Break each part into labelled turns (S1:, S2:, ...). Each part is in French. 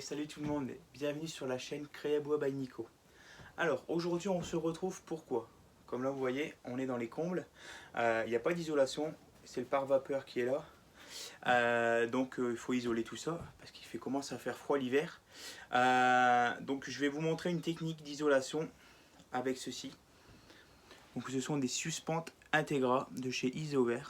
S1: salut tout le monde, bienvenue sur la chaîne Créabois by Nico. Alors aujourd'hui on se retrouve pourquoi? Comme là vous voyez, on est dans les combles, il n'y a pas d'isolation, c'est le pare-vapeur qui est là. Donc il faut isoler tout ça parce qu'il commence à faire froid l'hiver. Donc je vais vous montrer une technique d'isolation avec ceci. Donc ce sont des suspentes Integra de chez Isover.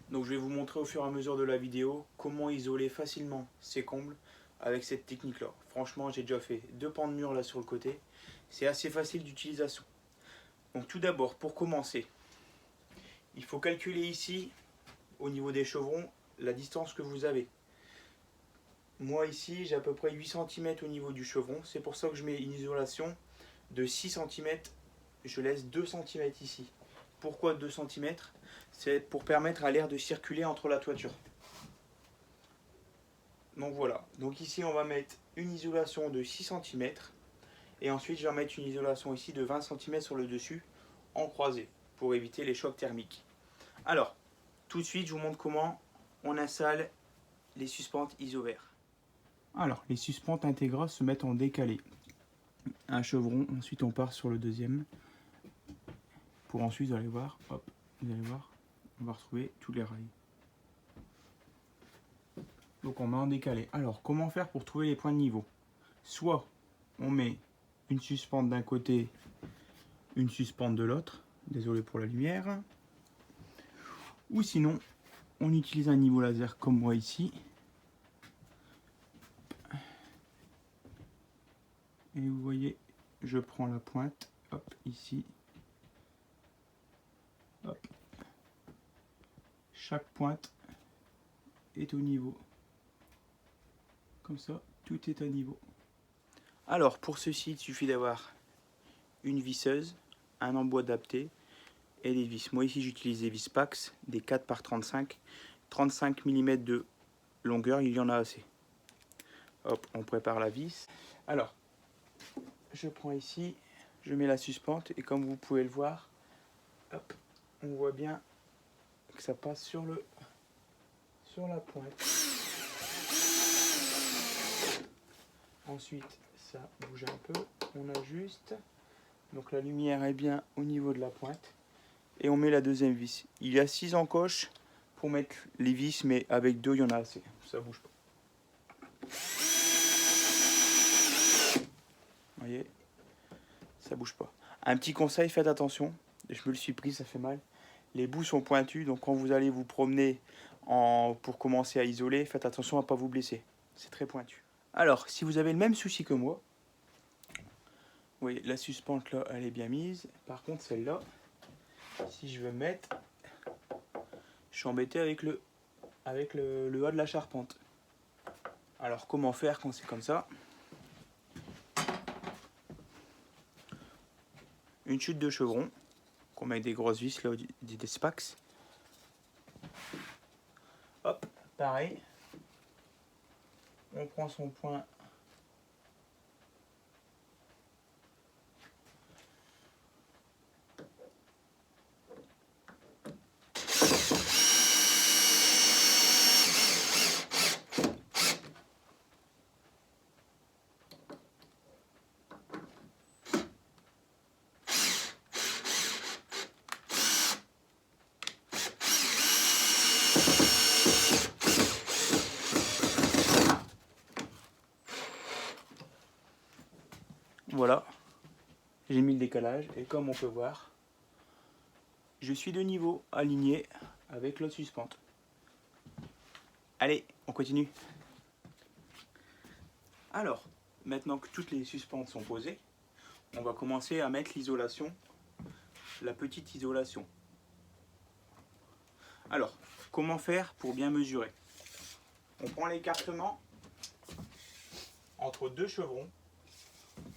S1: Donc je vais vous montrer au fur et à mesure de la vidéo comment isoler facilement ces combles avec cette technique là. Franchement j'ai déjà fait 2 pans de mur là sur le côté. C'est assez facile d'utilisation. Donc tout d'abord pour commencer, il faut calculer ici au niveau des chevrons la distance que vous avez. Moi ici j'ai à peu près 8 cm au niveau du chevron. C'est pour ça que je mets une isolation de 6 cm. Je laisse 2 cm ici. Pourquoi 2 cm? C'est pour permettre à l'air de circuler entre la toiture. Donc voilà, donc ici on va mettre une isolation de 6 cm et ensuite je vais mettre une isolation ici de 20 cm sur le dessus en croisée pour éviter les chocs thermiques. Alors, tout de suite je vous montre comment on installe les suspentes Isover. Alors, les suspentes Integra se mettent en décalé. Un chevron, ensuite on part sur le deuxième pour ensuite vous allez voir, hop, vous allez voir, on va retrouver tous les rails. Donc on met en décalé. Alors comment faire pour trouver les points de niveau? Soit on met une suspente d'un côté, une suspente de l'autre, désolé pour la lumière, ou sinon on utilise un niveau laser comme moi ici. Et vous voyez, je prends la pointe, hop, ici, hop. Chaque pointe est au niveau. Comme ça, tout est à niveau. Alors, pour ceci, il suffit d'avoir une visseuse, un embout adapté et des vis. Moi, ici, j'utilise des vis Pax, des 4 par 35, 35 mm de longueur, il y en a assez. Hop, on prépare la vis. Alors, je prends ici, je mets la suspente et comme vous pouvez le voir, hop, on voit bien que ça passe sur la pointe. Ensuite, ça bouge un peu, on ajuste. Donc la lumière est bien au niveau de la pointe. Et on met la deuxième vis. Il y a 6 encoches pour mettre les vis, mais avec 2, il y en a assez. Ça bouge pas. Vous voyez, ça bouge pas. Un petit conseil, faites attention. Je me le suis pris, ça fait mal. Les bouts sont pointus, donc quand vous allez vous promener pour commencer à isoler, faites attention à ne pas vous blesser. C'est très pointu. Alors, si vous avez le même souci que moi, oui, la suspente là, elle est bien mise. Par contre, celle-là, si je veux mettre, je suis embêté avec le haut de la charpente. Alors, comment faire quand c'est comme ça? Une chute de chevron, qu'on met avec des grosses vis, là, des Spax. Hop, pareil. On prend son point. Voilà, j'ai mis le décalage et comme on peut voir, je suis de niveau aligné avec l'autre suspente. Allez, on continue. Alors, maintenant que toutes les suspentes sont posées, on va commencer à mettre l'isolation, la petite isolation. Alors, comment faire pour bien mesurer? On prend l'écartement entre 2 chevrons.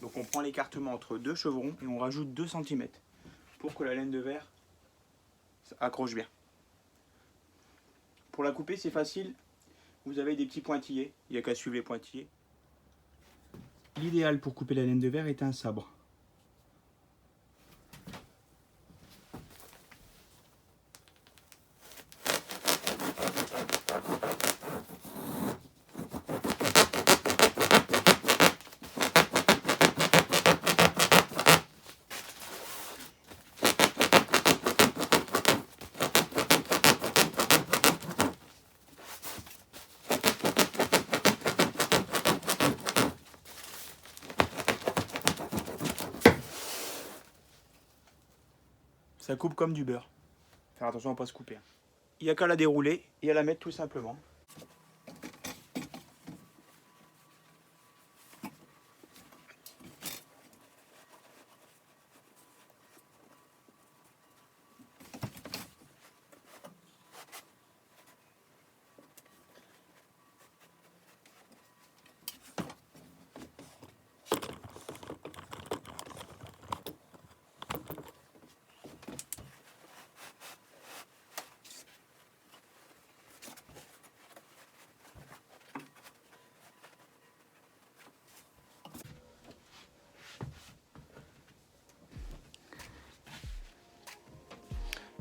S1: Donc on prend l'écartement entre 2 chevrons et on rajoute 2 cm pour que la laine de verre accroche bien. Pour la couper, c'est facile. Vous avez des petits pointillés, il n'y a qu'à suivre les pointillés. L'idéal pour couper la laine de verre est un sabre. Ça coupe comme du beurre. Faire attention à ne pas se couper. Il n'y a qu'à la dérouler et à la mettre tout simplement.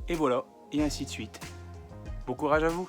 S1: Et voilà, et ainsi de suite. Bon courage à vous!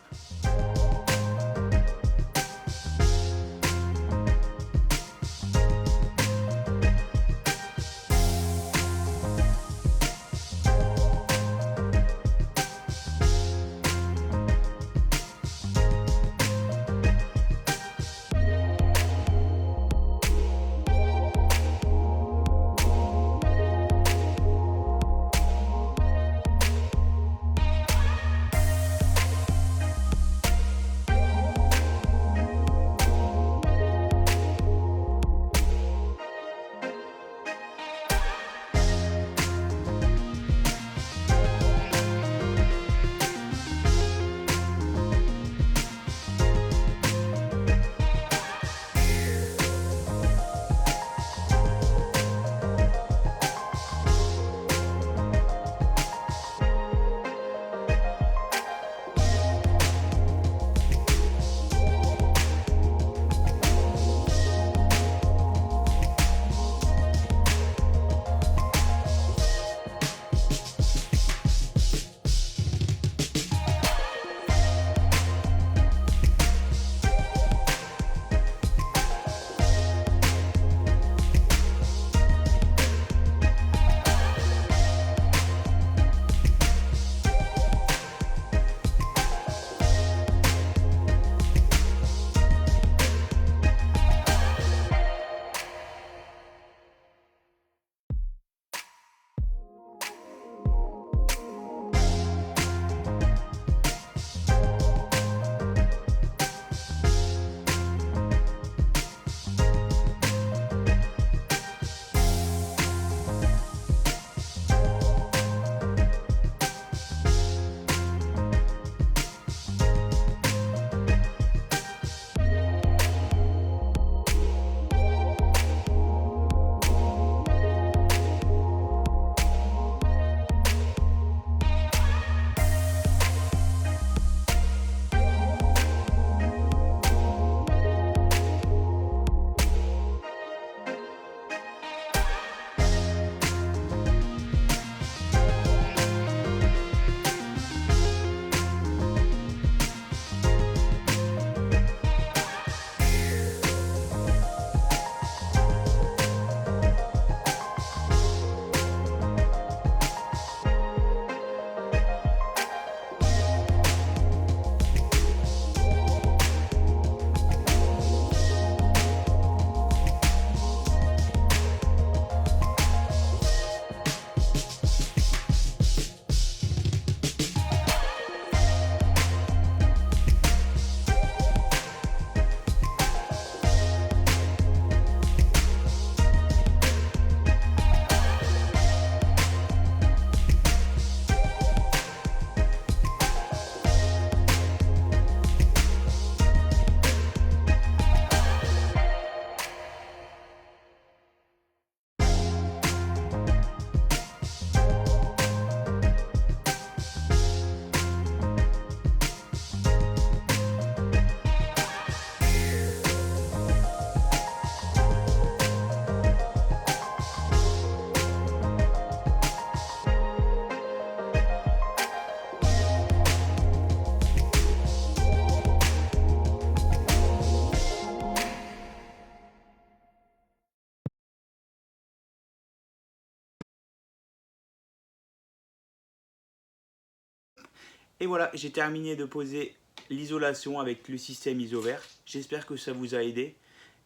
S1: Et voilà, j'ai terminé de poser l'isolation avec le système Isover. J'espère que ça vous a aidé.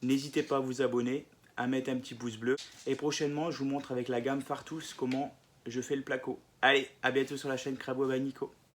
S1: N'hésitez pas à vous abonner, à mettre un petit pouce bleu. Et prochainement, je vous montre avec la gamme Fartus comment je fais le placo. Allez, à bientôt sur la chaîne Crabo by Nico.